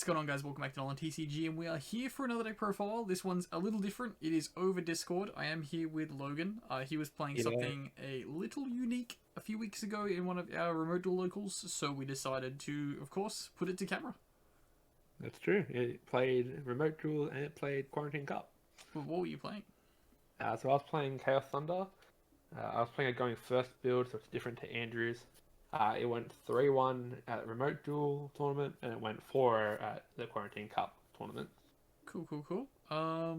What's going on, guys? Welcome back to NolanTCG, and we are here for another deck profile. This one's a little different. It is over Discord. I am here with Logan. He was playing something a little unique a few weeks ago in one of our remote duel locals, so we decided to, of course, put it to camera. That's true. It played Remote Duel and it played Quarantine Cup. But what were you playing? So I was playing Chaos Thunder. I was playing a going first build, so it's different to Andrew's. It went 3-1 at Remote Duel tournament, and it went 4 at the Quarantine Cup tournament. Cool. How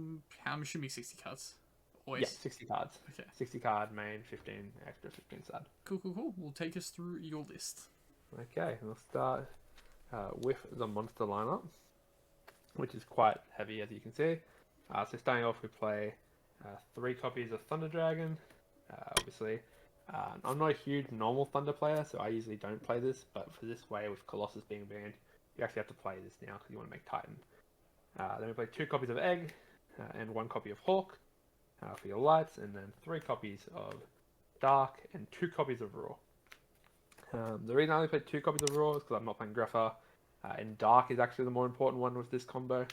much should be 60 cards? Always. Yeah, 60 cards. Okay. 60 card main, 15 extra, 15 side. Cool. We'll take us through your list. Okay, we'll start with the monster lineup, which is quite heavy, as you can see. So starting off, we play 3 copies of Thunder Dragon, obviously. I'm not a huge normal Thunder player, so I usually don't play this, but for this way, with Colossus being banned, you actually have to play this now because you want to make Titan. Then we play 2 copies of Egg, and 1 copy of Hawk for your lights, and then 3 copies of Dark, and 2 copies of Raw. The reason I only played 2 copies of Raw is because I'm not playing Greffa, and Dark is actually the more important one with this combo.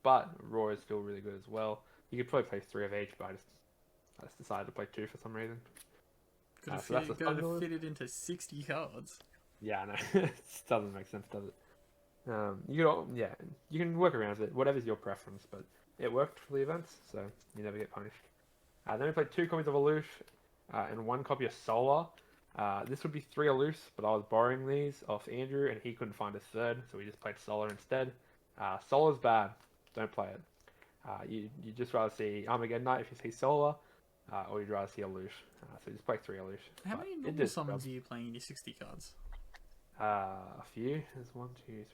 But Raw is still really good as well. You could probably play 3 of each, but I just decided to play 2 for some reason. Gotta fit it into 60 cards. Yeah, I know. It doesn't make sense, does it? You can work around it. Whatever's your preference, but it worked for the events, so you never get punished. Then we played 2 copies of Aloof and 1 copy of Solar. This would be 3 Aloof, but I was borrowing these off Andrew, and he couldn't find a third, so we just played Solar instead. Solar's bad. Don't play it. You just rather see Armageddon Knight if you see Solar, or you'd rather see Aloof. So just play 3 Aloof. How many normal summons are you playing in your 60 cards? A few. There's 1, 2,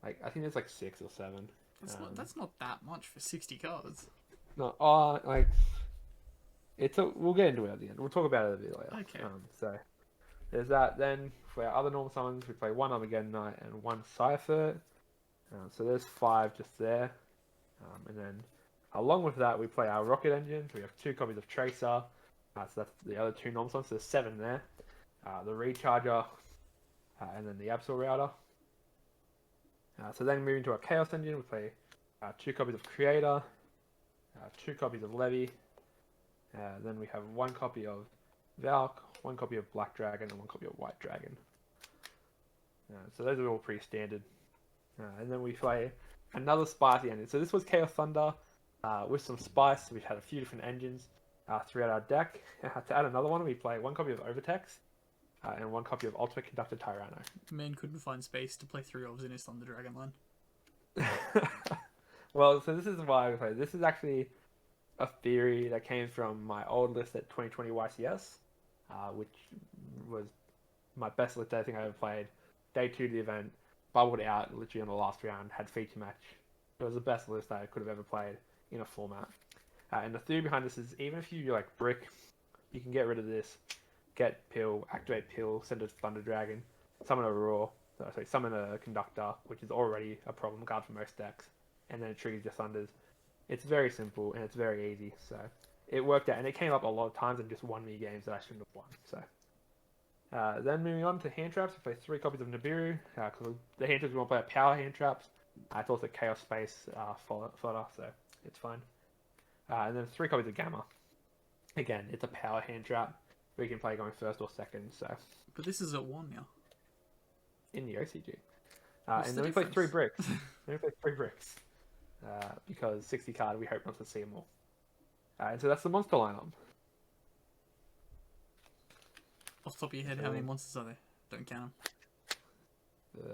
3. I think there's 6 or 7. That's not that much for 60 cards. No, we'll get into it at the end. We'll talk about it a bit later. Okay. So there's that. Then for our other normal summons, we play 1 Armageddon Knight and 1 Cypher. So there's 5 just there. And then along with that, we play our Rocket Engine. So we have 2 copies of Tracer. So that's the other 2 normal summons. So there's 7 there. The Recharger, and then the Absol Router. So then moving to our Chaos Engine, we play 2 copies of Creator, 2 copies of Levy. Then we have 1 copy of Valk, 1 copy of Black Dragon, and 1 copy of White Dragon. So those are all pretty standard. And then we play another spicy engine. So this was Chaos Thunder with some spice. We've had a few different engines throughout our deck. To add another one, we play 1 copy of Overtex and 1 copy of Ultimate Conductor Tyranno. Man couldn't find space to play 3 elves in his Thunder Dragon line. Well, so this is why I play. This is actually a theory that came from my old list at 2020 YCS, which was my best list I think I ever played. Day 2 of the event, bubbled out literally on the last round, had feature match. It was the best list I could have ever played in a format. And the theory behind this is even if you brick, you can get rid of this, get Pill, activate Pill, send a Thunder Dragon, summon a Raw, summon a Conductor, which is already a problem card for most decks, and then it triggers your Thunders. It's very simple and it's very easy, so it worked out, and it came up a lot of times and just won me games that I shouldn't have won. So then moving on to hand traps, we play 3 copies of Nibiru, because the hand traps we want to play are power hand traps. It's also Chaos Space fodder, so it's fine. And then 3 copies of Gamma. Again, it's a power hand trap. We can play going first or second, so. But this is at 1 now. In the OCG. What's and the then difference? we play 3 bricks. Because 60 card, we hope not to see them all. And so that's the monster lineup. Off the top of your head, how many monsters are there? Don't count them.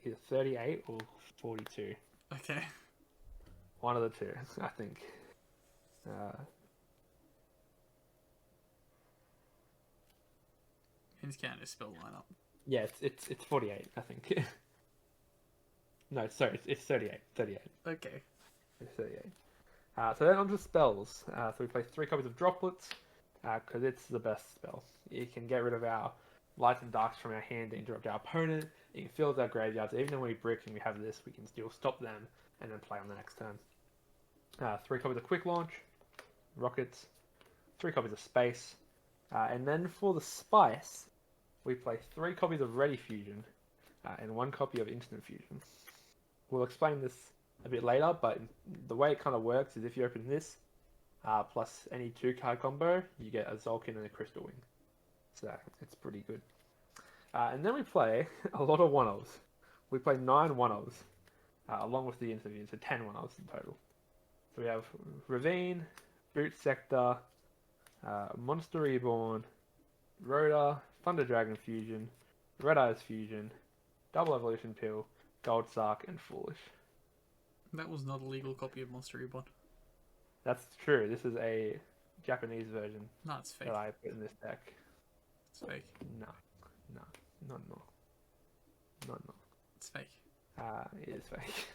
Either 38 or 42. Okay. One of the two, I think. His count is spell lineup. Yeah, it's 48, I think. No, sorry, it's 38. 38. Okay. It's 38. So then on to spells. So we play 3 copies of Droplets, because it's the best spell. You can get rid of our lights and darks from our hand to interrupt our opponent. You can fill our graveyards. Even when we brick and we have this, we can still stop them and then play on the next turn. 3 copies of Quick Launch, Rockets, 3 copies of Space, and then for the Spice, we play 3 copies of Ready Fusion, and 1 copy of Instant Fusion. We'll explain this a bit later, but the way it kind of works is if you open this, plus any 2-card combo, you get a Zolkin and a Crystal Wing. So it's pretty good. And then we play a lot of 1-ofs. We play 9 1-ofs, along with the interviews, so 10 1-ofs in total. So we have Ravine, Boot Sector, Monster Reborn, Rhoda, Thunder Dragon Fusion, Red Eyes Fusion, Double Evolution Pill, Gold Sark, and Foolish. That was not a legal copy of Monster Reborn. That's true. This is a Japanese version. No, it's fake. That I put in this deck. It's fake. No. It's fake. It is fake.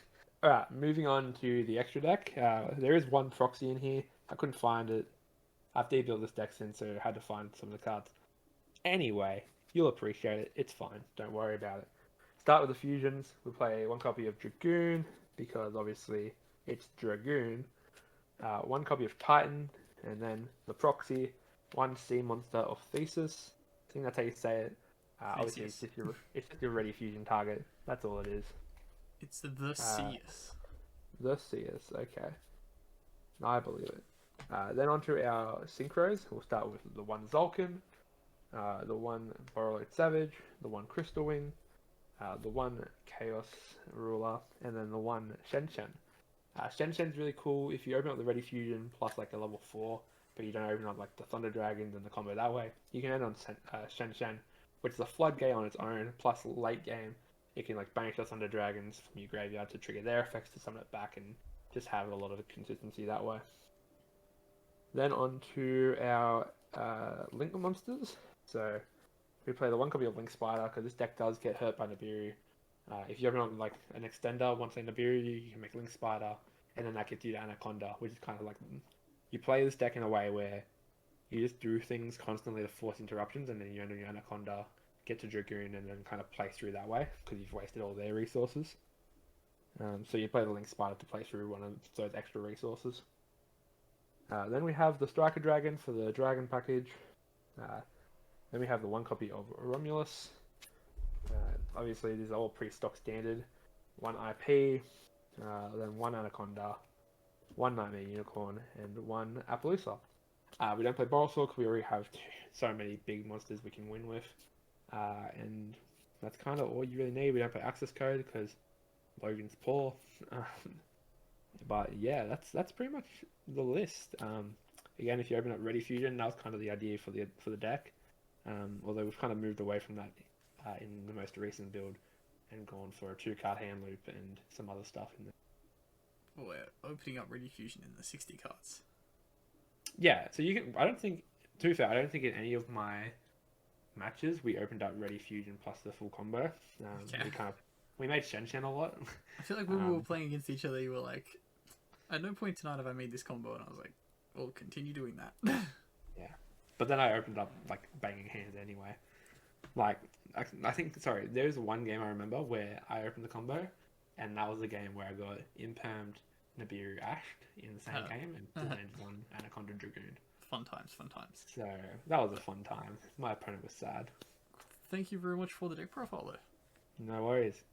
Alright, moving on to the extra deck. There is 1 proxy in here. I couldn't find it. I've debuilt this deck since, so I had to find some of the cards. Anyway, you'll appreciate it. It's fine. Don't worry about it. Start with the fusions. We'll play 1 copy of Dragoon, because obviously it's Dragoon. 1 copy of Titan, and then the proxy, 1 sea monster of Thesis. I think that's how you say it. Obviously, it's just your ready fusion target. That's all it is. It's the Seus. The Seus, okay. I believe it. Then on to our Synchros. We'll start with the 1 Zolkin, the 1 Borrowed Savage, the 1 Crystal Wing, the 1 Chaos Ruler, and then the 1 Shen Shen. Shen Shen's really cool if you open up the Ready Fusion plus like a level 4, but you don't open up like the Thunder Dragons and the combo that way. You can end on Shen Shen, which is a floodgate on its own, plus late game you can like banish the Thunder Dragons from your graveyard to trigger their effects to summon it back and just have a lot of consistency that way. Then on to our Linger Monsters. So we play the 1 copy of Link Spider, because this deck does get hurt by Nibiru. If you open up like an extender, once a Nibiru, you can make Link Spider, and then that gets you to Anaconda, which is kind of like, you play this deck in a way where you just do things constantly to force interruptions, and then you end on your Anaconda, get to Dragoon, and then kind of play through that way, because you've wasted all their resources. So you play the Link Spider to play through one of those extra resources. Then we have the Striker Dragon for the Dragon package. Then we have the 1 copy of Romulus. Obviously, these are all pre-stock standard. 1 IP, then 1 Anaconda, 1 Nightmare Unicorn, and 1 Appaloosa. We don't play Borrelsword because we already have so many big monsters we can win with. And that's kind of all you really need. We don't play Access Code because Logan's poor. But yeah, that's pretty much the list. Again, if you open up Ready Fusion, that was kind of the idea for the deck. Although we've kind of moved away from that in the most recent build and gone for a 2-card hand loop and some other stuff in there. Well, we're opening up Ready Fusion in the 60 cards. Yeah, so you can. I don't think, to be fair, I don't think in any of my matches we opened up Ready Fusion plus the full combo. We made Shen Shen a lot. I feel like when we were playing against each other, you were like, at no point tonight have I made this combo, and I was like, well, continue doing that. Yeah. But then I opened up, like, banging hands anyway. Like, I think, sorry, there's one game I remember where I opened the combo, and that was the game where I got Impermed Nibiru Ashed in the same game, and still landed on Anaconda Dragoon. Fun times, fun times. So, that was a fun time. My opponent was sad. Thank you very much for the deck profile, though. No worries.